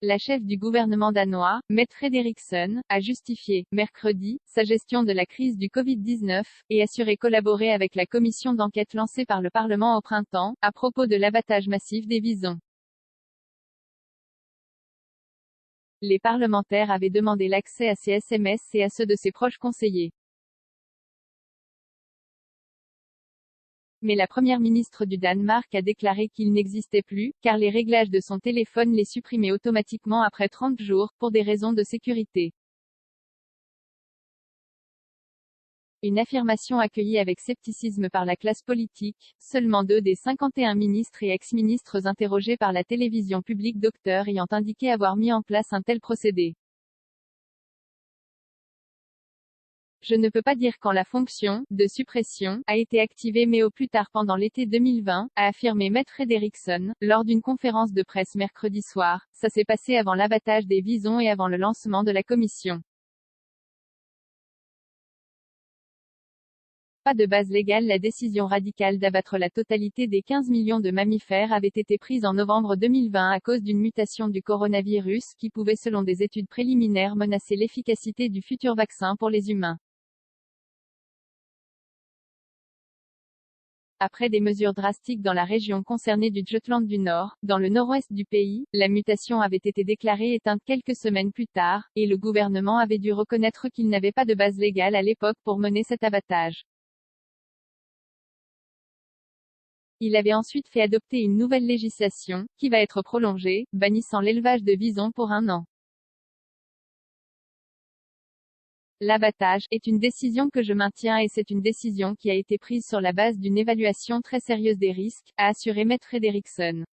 La chef du gouvernement danois, Mette Frederiksen, a justifié, mercredi, sa gestion de la crise du Covid-19, et assuré collaborer avec la commission d'enquête lancée par le Parlement au printemps, à propos de l'abattage massif des visons. Les parlementaires avaient demandé l'accès à ses SMS et à ceux de ses proches conseillers. Mais la première ministre du Danemark a déclaré qu'il n'existait plus, car les réglages de son téléphone les supprimaient automatiquement après 30 jours, pour des raisons de sécurité. Une affirmation accueillie avec scepticisme par la classe politique. Seulement 2 des 51 ministres et ex-ministres interrogés par la télévision publique Docteur ayant indiqué avoir mis en place un tel procédé. Je ne peux pas dire quand la fonction de suppression a été activée mais au plus tard pendant l'été 2020, a affirmé Mette Frederiksen, lors d'une conférence de presse mercredi soir. Ça s'est passé avant l'abattage des visons et avant le lancement de la commission. Pas de base légale. La décision radicale d'abattre la totalité des 15 millions de mammifères avait été prise en novembre 2020 à cause d'une mutation du coronavirus qui pouvait selon des études préliminaires menacer l'efficacité du futur vaccin pour les humains. Après des mesures drastiques dans la région concernée du Jutland du Nord, dans le nord-ouest du pays, la mutation avait été déclarée éteinte quelques semaines plus tard, et le gouvernement avait dû reconnaître qu'il n'avait pas de base légale à l'époque pour mener cet abattage. Il avait ensuite fait adopter une nouvelle législation, qui va être prolongée, bannissant l'élevage de visons pour 1 an. L'abattage est une décision que je maintiens et c'est une décision qui a été prise sur la base d'une évaluation très sérieuse des risques, a assuré Mette Frederiksen.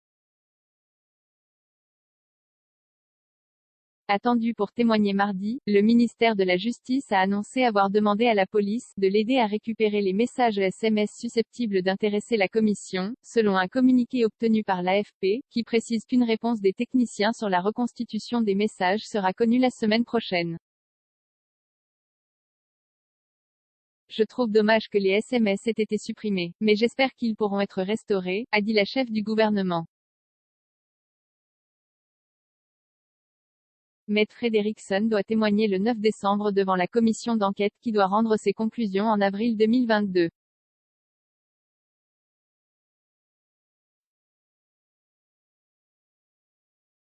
Attendu pour témoigner mardi, le ministère de la Justice a annoncé avoir demandé à la police de l'aider à récupérer les messages SMS susceptibles d'intéresser la commission, selon un communiqué obtenu par l'AFP, qui précise qu'une réponse des techniciens sur la reconstitution des messages sera connue la semaine prochaine. Je trouve dommage que les SMS aient été supprimés, mais j'espère qu'ils pourront être restaurés, a dit la chef du gouvernement. Mette Frederiksen doit témoigner le 9 décembre devant la commission d'enquête qui doit rendre ses conclusions en avril 2022.